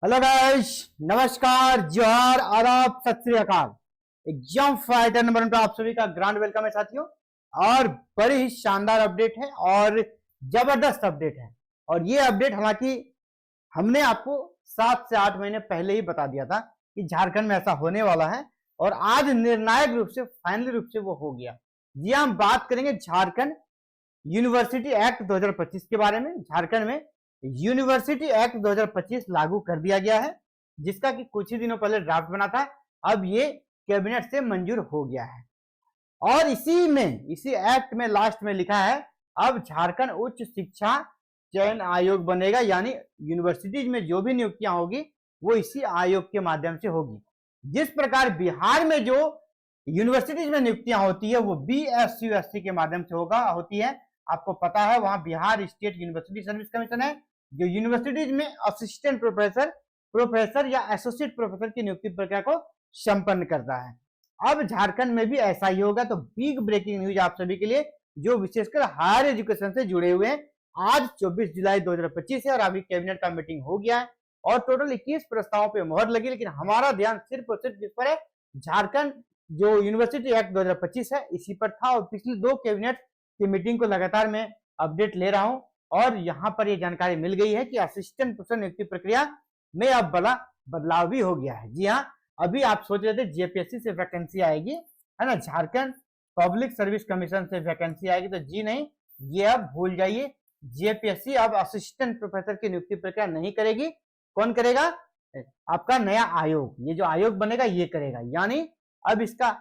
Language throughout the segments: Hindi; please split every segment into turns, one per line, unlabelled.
हेलो गाइस, नमस्कार, जोहार, आदाब, सत श्री अकाल। एग्जाम फाइटर नंबर 1 पर आप सभी का ग्रांड वेलकम है साथियों। और बड़ी ही शानदार अपडेट है और जबरदस्त अपडेट है। और ये अपडेट हालांकि हमने आपको 7 से 8 महीने पहले ही बता दिया था कि झारखंड में ऐसा होने वाला है और आज निर्णायक रूप से फाइनली रूप से वो हो गया। जी, हम बात करेंगे झारखंड यूनिवर्सिटी एक्ट 2025 के बारे में। झारखंड में यूनिवर्सिटी एक्ट 2025 लागू कर दिया गया है, जिसका कि कुछ ही दिनों पहले ड्राफ्ट बना था। अब ये कैबिनेट से मंजूर हो गया है और इसी एक्ट में लास्ट में लिखा है अब झारखंड उच्च शिक्षा चयन आयोग बनेगा, यानी यूनिवर्सिटीज में जो भी नियुक्तियां होगी वो इसी आयोग के माध्यम से होगी। जिस प्रकार बिहार में जो यूनिवर्सिटीज में नियुक्तियां होती है वो BSUSC के माध्यम से होती है। आपको पता है वहां Bihar state university service commission है जो यूनिवर्सिटीज में असिस्टेंट प्रोफेसर या एसोसिएट प्रोफेसर की नियुक्ति प्रक्रिया को संपन्न करता है। अब झारखंड में भी ऐसा ही होगा। तो बिग ब्रेकिंग न्यूज आप सभी के लिए जो विशेषकर हायर एजुकेशन से जुड़े हुए हैं। आज 24 जुलाई 2025 है और अभी कैबिनेट का मीटिंग हो गया है और टोटल 21 प्रस्तावों पे मोहर लगी, लेकिन हमारा ध्यान सिर्फ और सिर्फ इस पर है झारखंड जो यूनिवर्सिटी एक्ट 2025 है इसी पर था। और पिछले 2 कैबिनेट की मीटिंग को लगातार मैं अपडेट ले रहा हूं और यहां पर यह जानकारी मिल गई है कि असिस्टेंट प्रोफेसर नियुक्ति प्रक्रिया में अब बड़ा बदलाव भी हो गया है। जी हाँ, अभी आप सोच रहे थे जेपीएससी से वैकेंसी आएगी, है ना, झारखंड पब्लिक सर्विस कमीशन से वैकेंसी आएगी, तो जी नहीं, ये अब भूल जाइए। जेपीएससी अब असिस्टेंट प्रोफेसर की नियुक्ति प्रक्रिया नहीं करेगी। कौन करेगा? आपका नया आयोग, ये जो आयोग बनेगा ये करेगा। यानी अब इसका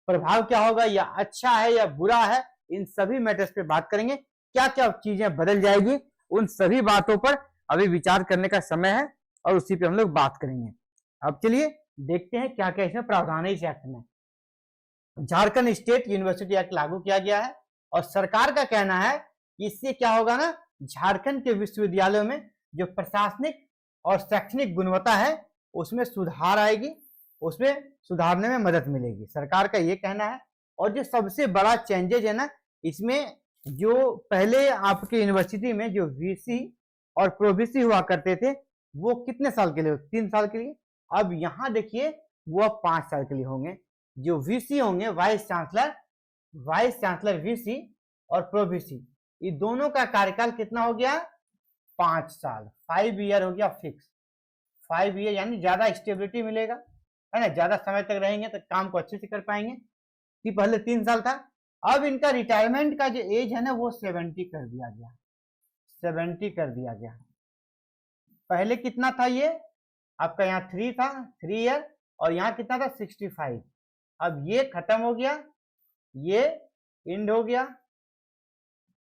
प्रभाव क्या होगा, या अच्छा है या बुरा है, इन सभी मैटर्स पे बात करेंगे। क्या क्या चीजें बदल जाएगी, उन सभी बातों पर अभी विचार करने का समय है और उसी पे हम लोग बात करेंगे। अब चलिए देखते हैं क्या क्या इसमें प्रावधान है। इस एक्ट में झारखंड स्टेट यूनिवर्सिटी एक्ट लागू किया गया है और सरकार का कहना है कि इससे क्या होगा ना, झारखंड के विश्वविद्यालयों में जो प्रशासनिक और शैक्षणिक गुणवत्ता है उसमें सुधार आएगी, उसमें सुधारने में मदद मिलेगी, सरकार का ये कहना है। और जो सबसे बड़ा चेंजेज है ना, इसमें जो पहले आपके यूनिवर्सिटी में जो वीसी और प्रोवीसी हुआ करते थे वो कितने साल के लिए? 3 साल के लिए। अब यहां देखिए वो अब 5 साल के लिए होंगे। जो वीसी होंगे वाइस चांसलर वीसी और प्रोवीसी, ये दोनों का कार्यकाल कितना हो गया? 5 साल, 5 ईयर हो गया फिक्स। 5 ईयर यानी ज्यादा स्टेबिलिटी मिलेगा, है ना, ज्यादा समय तक रहेंगे तो काम को अच्छे से कर पाएंगे। कि पहले 3 साल था, अब इनका रिटायरमेंट का जो एज है ना वो 70 कर दिया गया। 70 कर दिया गया। पहले कितना था ये? आपका यहाँ 3 था, 3 ईयर, और यहाँ कितना था? 65। अब ये खत्म हो गया, ये एंड हो गया,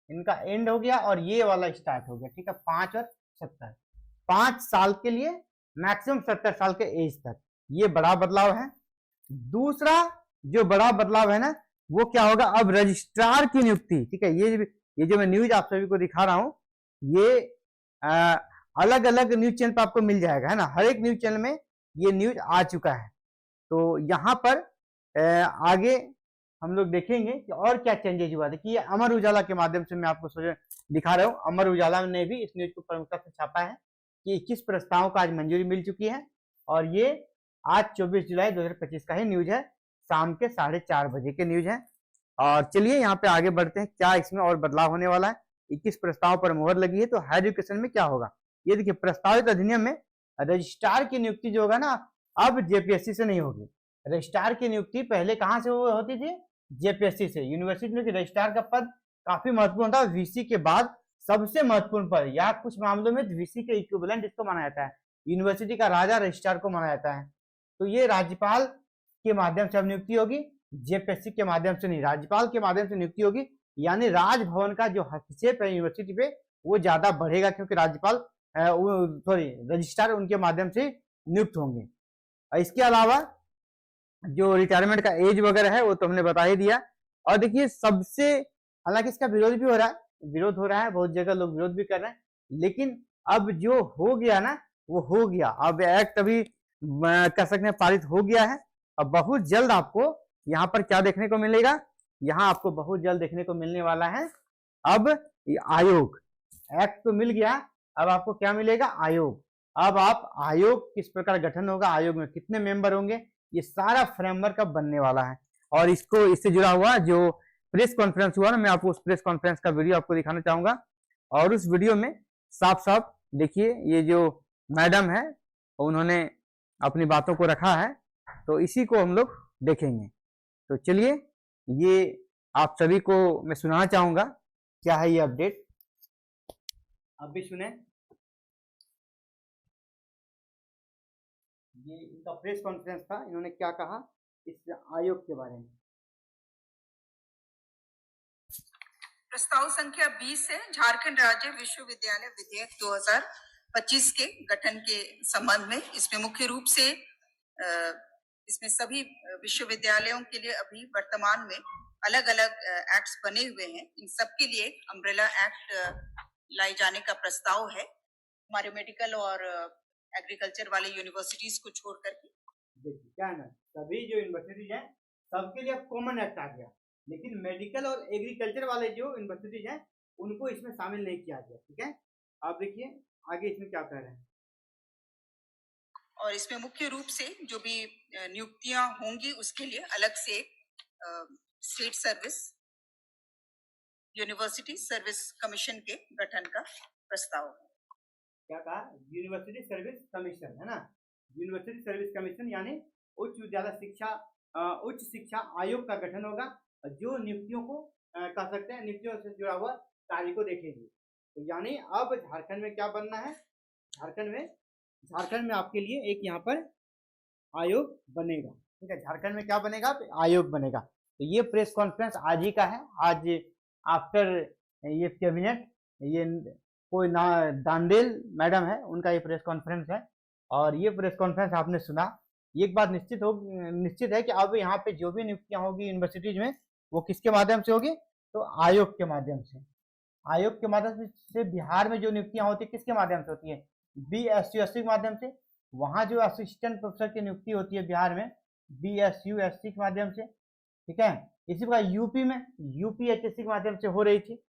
इनका एंड हो गया और ये वाला स्टार्ट हो गया। ठीक है, 5 और 70, 5 साल के लिए मैक्सिमम 70 साल के एज तक। ये बड़ा बदलाव है। दूसरा जो बड़ा बदलाव है ना वो क्या होगा, अब रजिस्ट्रार की नियुक्ति। ठीक है, ये जो मैं न्यूज आप सभी को दिखा रहा हूं ये अलग अलग न्यूज चैनल पर आपको मिल जाएगा, है ना, हर एक न्यूज चैनल में ये न्यूज आ चुका है। तो यहाँ पर आगे हम लोग देखेंगे कि और क्या चेंजेज हुआ था। कि ये अमर उजाला के माध्यम से मैं आपको दिखा रहा हूँ। अमर उजाला ने भी इस न्यूज को प्रमुखता से छापा है कि 21 प्रस्तावों को आज मंजूरी मिल चुकी है और ये आज 24 जुलाई 2025 का ही न्यूज है, शाम के 4:30 बजे के न्यूज है। और चलिए यहाँ पे आगे बढ़ते हैं, क्या इसमें और बदलाव होने वाला है। 21 प्रस्ताव पर मोहर लगी है, तो हायर एजुकेशन में क्या होगा ये देखिए। प्रस्तावित अधिनियम में रजिस्ट्रार की नियुक्ति जो होगा ना अब जेपीएससी से नहीं होगी। रजिस्ट्रार की नियुक्ति पहले कहाँ से होती थी? जेपीएससी से। यूनिवर्सिटी में रजिस्ट्रार का पद काफी महत्वपूर्ण था, वीसी के बाद सबसे महत्वपूर्ण पद, या कुछ मामलों में वीसी के इक्विवेलेंट इसको माना जाता है। यूनिवर्सिटी का राजा रजिस्ट्रार को माना जाता है। तो ये राज्यपाल के माध्यम से अब नियुक्ति होगी, जेपीएससी के माध्यम से नहीं, राज्यपाल के माध्यम से नियुक्ति होगी। यानी राजभवन का जो हस्तक्षेप है यूनिवर्सिटी पे वो ज्यादा बढ़ेगा, क्योंकि राज्यपाल रजिस्ट्रार उनके माध्यम से नियुक्त होंगे। इसके अलावा जो रिटायरमेंट का एज वगैरह है वो तो हमने बता ही दिया। और देखिए सबसे, हालांकि इसका विरोध भी हो रहा है, बहुत जगह लोग विरोध भी कर रहे हैं, लेकिन अब जो हो गया ना वो हो गया। अब एक्ट अभी कह सकते हैं पारित हो गया है। अब बहुत जल्द आपको यहाँ पर क्या देखने को मिलेगा, यहाँ आपको बहुत जल्द देखने को मिलने वाला है अब आयोग। एक्ट तो मिल गया, अब आपको क्या मिलेगा? आयोग। अब आप आयोग किस प्रकार गठन होगा, आयोग में कितने मेंबर होंगे, ये सारा फ्रेमवर्क अब बनने वाला है। और इसको इससे जुड़ा हुआ जो प्रेस कॉन्फ्रेंस हुआ ना, मैं आपको उस प्रेस कॉन्फ्रेंस का वीडियो आपको दिखाना चाहूंगा। और उस वीडियो में साफ साफ देखिए ये जो मैडम है उन्होंने अपनी बातों को रखा है, तो इसी को हम लोग देखेंगे। तो चलिए ये आप सभी को मैं सुनाना चाहूंगा क्या है ये अपडेट, आप भी सुने। ये इनका प्रेस कॉन्फ्रेंस था, इन्होंने क्या कहा इस आयोग के बारे में।
प्रस्ताव संख्या 20 है झारखंड राज्य विश्वविद्यालय विधेयक 2025 के गठन के संबंध में। इसमें मुख्य रूप से इसमें सभी विश्वविद्यालयों के लिए अभी वर्तमान में अलग अलग एक्ट्स बने हुए हैं, इन सब के लिए अम्ब्रेला एक्ट लाए जाने का प्रस्ताव है हमारे मेडिकल और एग्रीकल्चर वाले यूनिवर्सिटीज को छोड़ करके।
देखिए क्या है ना, सभी जो यूनिवर्सिटीज हैं सबके लिए कॉमन एक्ट आ गया, लेकिन मेडिकल और एग्रीकल्चर वाले जो यूनिवर्सिटीज हैं उनको इसमें शामिल नहीं किया गया। ठीक है, आप देखिए आगे इसमें क्या कह रहे हैं।
और इसमें मुख्य रूप से जो भी नियुक्तियां होंगी उसके लिए अलग से state service university service commission के गठन का प्रस्ताव है।
क्या कहा, यूनिवर्सिटी सर्विस कमीशन है ना, यूनिवर्सिटी सर्विस कमीशन यानी उच्च विद्यालय शिक्षा उच्च शिक्षा आयोग का गठन होगा, जो नियुक्तियों को कह सकते हैं नियुक्तियों से जुड़ा हुआ कार्य को देखेगी। तो यानी अब झारखंड में क्या बनना है, झारखंड में आपके लिए एक यहाँ पर आयोग बनेगा। ठीक है, झारखंड में क्या बनेगा, आयोग बनेगा। तो ये प्रेस कॉन्फ्रेंस आज ही का है, आज आफ्टर ये कैबिनेट ये कोई ना दांडेल मैडम है उनका ये प्रेस कॉन्फ्रेंस है। और ये प्रेस कॉन्फ्रेंस आपने सुना, एक बात निश्चित है कि अब यहाँ पे जो भी नियुक्तियां होगी यूनिवर्सिटीज में वो किसके माध्यम से होगी, तो आयोग के माध्यम से। आयोग के माध्यम से बिहार में जो नियुक्तियां होती है किसके माध्यम से होती है, BSUSC के माध्यम से। वहां जो असिस्टेंट प्रोफेसर की नियुक्ति होती है बिहार में BSUSC के माध्यम से। ठीक है, इसी प्रकार यूपी में UPHSC के माध्यम से हो रही थी।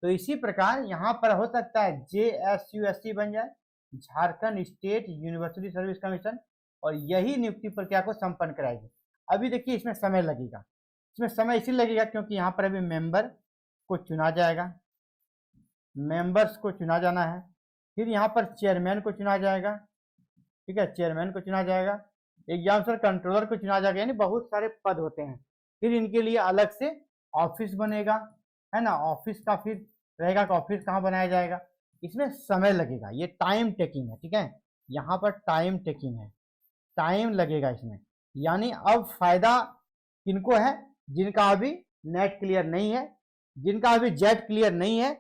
तो इसी प्रकार यहाँ पर हो सकता है JSUSC बन जाए, Jharkhand state university service commission, और यही नियुक्ति प्रक्रिया को संपन्न कराएगी। अभी देखिए इसमें समय लगेगा, इसमें समय इसलिए लगेगा क्योंकि यहाँ पर अभी मेंबर को चुना जाएगा, मेंबर्स को चुना जाना है, फिर यहाँ पर चेयरमैन को चुना जाएगा। ठीक है, चेयरमैन को चुना जाएगा, एग्जामिनेशन कंट्रोलर को चुना जाएगा, यानी बहुत सारे पद होते हैं। फिर इनके लिए अलग से ऑफिस बनेगा, है ना, ऑफिस का फिर रहेगा कि ऑफिस कहाँ बनाया जाएगा, इसमें समय लगेगा, ये टाइम टेकिंग है। ठीक है, यहाँ पर टाइम टेकिंग है, टाइम लगेगा इसमें। यानी अब फायदा किनको है, जिनका अभी नेट क्लियर नहीं है, जिनका अभी जेट क्लियर नहीं है,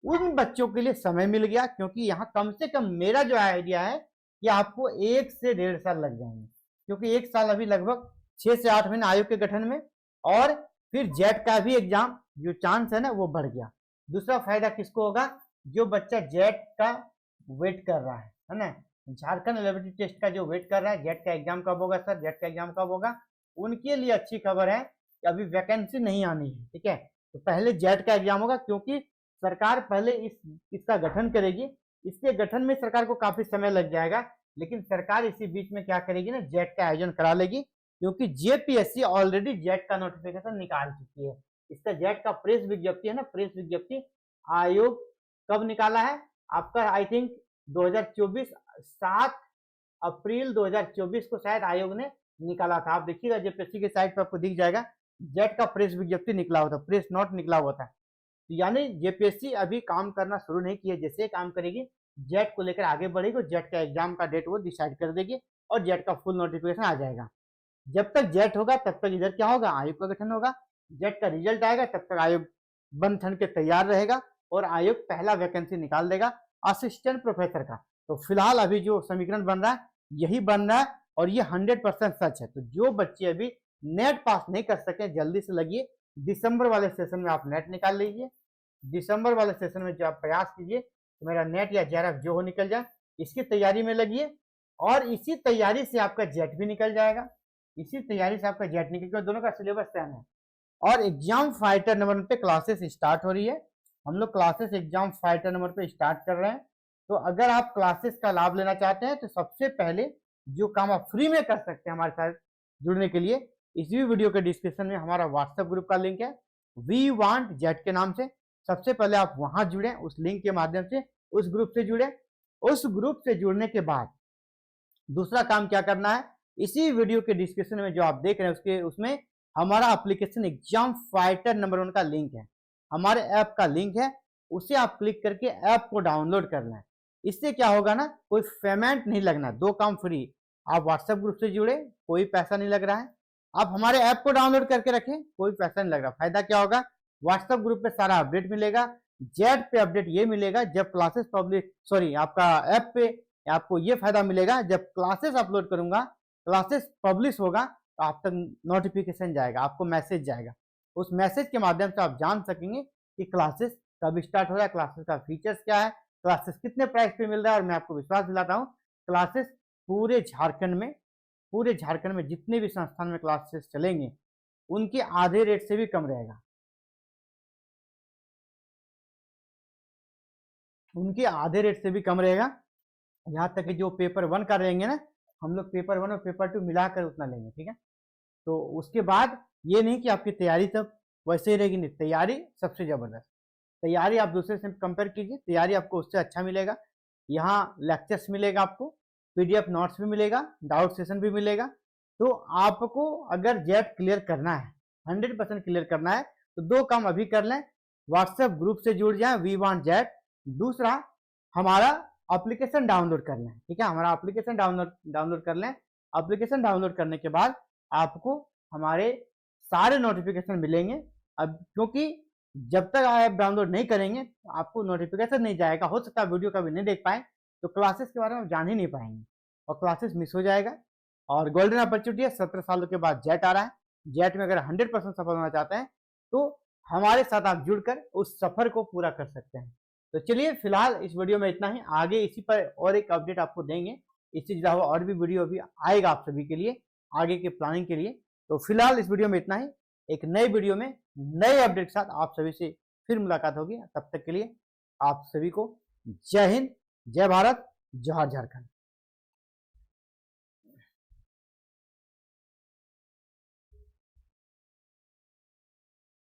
उन बच्चों के लिए समय मिल गया। क्योंकि यहाँ कम से कम मेरा जो आइडिया है कि आपको 1 से 1.5 साल लग जाएंगे, क्योंकि 1 साल अभी लगभग 6 से 8 महीने आयोग के गठन में, और फिर जेट का भी एग्जाम जो चांस है ना वो बढ़ गया। दूसरा फायदा किसको होगा, जो बच्चा जेट का वेट कर रहा है ना, झारखंड एलिजिबिलिटी टेस्ट का जो वेट कर रहा है, जेट का एग्जाम कब होगा सर, जेट का एग्जाम कब होगा, उनके लिए अच्छी खबर है कि अभी वैकेंसी नहीं आनी है। ठीक है, तो पहले जेट का एग्जाम होगा, क्योंकि सरकार पहले इसका गठन करेगी, इसके गठन में सरकार को काफी समय लग जाएगा, लेकिन सरकार इसी बीच में क्या करेगी ना, जेट का आयोजन करा लेगी। क्योंकि JPSC ऑलरेडी जेट का नोटिफिकेशन निकाल चुकी है। इसका जेट का प्रेस विज्ञप्ति है ना, प्रेस विज्ञप्ति आयोग कब निकाला है आपका, आई थिंक 2024 7 अप्रैल 2024 को शायद आयोग ने निकाला था। आप देखिएगा JPSC के साइट पर आपको दिख जाएगा, जेट का प्रेस विज्ञप्ति निकला हुआ था, प्रेस नोट निकला हुआ था। यानी JPSC अभी काम करना शुरू नहीं किया, जैसे काम करेगी जेट को लेकर आगे बढ़ेगी, जेट का एग्जाम का डेट वो डिसाइड कर देगी और जेट का फुल नोटिफिकेशन आ जाएगा। जब तक जेट होगा तब तक इधर क्या होगा, आयोग का गठन होगा, जेट का रिजल्ट आएगा तब तक आयोग बन ठन के तैयार रहेगा और आयोग पहला वैकेंसी निकाल देगा असिस्टेंट प्रोफेसर का। तो फिलहाल अभी जो समीकरण बन रहा है यही बन रहा है, और ये 100% सच है। तो जो बच्चे अभी नेट पास नहीं कर सके जल्दी से लगिए, दिसंबर वाले सेशन में आप नेट निकाल लीजिए, दिसंबर वाले सेशन में जो आप प्रयास कीजिए तो मेरा नेट या JRF जो हो निकल जाए, इसकी तैयारी में लगिए, और इसी तैयारी से आपका जेट भी निकल जाएगा, इसी तैयारी से आपका जेट निकल, दोनों का सिलेबस सेम है। और एग्जाम फाइटर नंबर पे क्लासेस स्टार्ट हो रही है, हम लोग क्लासेस एग्जाम फाइटर नंबर पे स्टार्ट कर रहे हैं। तो अगर आप क्लासेस का लाभ लेना चाहते हैं तो सबसे पहले जो काम आप फ्री में कर सकते हैं हमारे साथ जुड़ने के लिए, इसी वीडियो के डिस्क्रिप्शन में हमारा व्हाट्सएप ग्रुप का लिंक है, वी वांट जेट के नाम से। सबसे पहले आप वहां जुड़े, उस लिंक के माध्यम से उस ग्रुप से जुड़े। उस ग्रुप से जुड़ने के बाद दूसरा काम क्या करना है, इसी वीडियो के डिस्क्रिप्शन में जो आप देख रहे हैं उसमें हमारा एप्लीकेशन एग्जाम फाइटर नंबर 1 का लिंक है, हमारे ऐप का लिंक है, उसे आप क्लिक करके ऐप को डाउनलोड करना है। इससे क्या होगा ना, कोई पेमेंट नहीं लगना, 2 काम फ्री। आप व्हाट्सएप ग्रुप से जुड़े, कोई पैसा नहीं लग रहा है। आप हमारे ऐप को डाउनलोड करके रखें, कोई पैसा नहीं लग रहा। फायदा क्या होगा, व्हाट्सएप ग्रुप पे सारा अपडेट मिलेगा। जेट पे अपडेट ये मिलेगा जब क्लासेस आपका ऐप पे आपको ये फायदा मिलेगा, जब क्लासेस अपलोड करूंगा, क्लासेस पब्लिश होगा तो आप तक नोटिफिकेशन जाएगा, आपको मैसेज जाएगा। उस मैसेज के माध्यम से आप जान सकेंगे कि क्लासेस कब स्टार्ट हो रहा है, क्लासेस का फीचर्स क्या है, क्लासेस कितने प्राइस पे मिल रहा है। और मैं आपको विश्वास दिलाता हूँ, क्लासेस पूरे झारखंड में जितने भी संस्थान में क्लासेस चलेंगे उनके आधे रेट से भी कम रहेगा, उनके आधे रेट से भी कम रहेगा। यहाँ तक कि जो पेपर 1 का रहेंगे ना, हम लोग पेपर 1 और पेपर 2 मिलाकर उतना लेंगे, ठीक है। तो उसके बाद ये नहीं कि आपकी तैयारी सब वैसे ही रहेगी, नहीं, तैयारी सबसे जबरदस्त तैयारी आप दूसरे से कंपेयर कीजिए, तैयारी आपको उससे अच्छा मिलेगा। यहाँ लेक्चर्स मिलेगा, आपको पीडीएफ नोट्स भी मिलेगा, डाउट सेशन भी मिलेगा। तो आपको अगर जेट क्लियर करना है, 100% क्लियर करना है, तो 2 काम अभी कर लें, व्हाट्सएप ग्रुप से जुड़ जाए, वी वांट जेट। दूसरा, हमारा एप्लीकेशन डाउनलोड कर लें, ठीक है, हमारा एप्लीकेशन डाउनलोड कर लें। एप्लीकेशन डाउनलोड करने के बाद आपको हमारे सारे नोटिफिकेशन मिलेंगे। अब क्योंकि जब तक ऐप डाउनलोड नहीं करेंगे आपको नोटिफिकेशन नहीं जाएगा, हो सकता है वीडियो कभी नहीं देख पाए तो क्लासेस के बारे में जान ही नहीं पाएंगे और क्लासेस मिस हो जाएगा। और गोल्डन अपॉर्चुनिटी है, 17 सालों के बाद जेट आ रहा है। जेट में अगर 100% सफल होना चाहते हैं तो हमारे साथ आप जुड़कर उस सफर को पूरा कर सकते हैं। तो चलिए फिलहाल इस वीडियो में इतना ही, आगे इसी पर और एक अपडेट आपको देंगे, इससे जुड़ा हुआ और भी वीडियो भी आएगा आप सभी के लिए आगे की प्लानिंग के लिए। तो फिलहाल इस वीडियो में इतना ही, एक नए वीडियो में नए अपडेट के साथ आप सभी से फिर मुलाकात होगी। तब तक के लिए आप सभी को जय हिंद, जय भारत, जोहार झारखंड।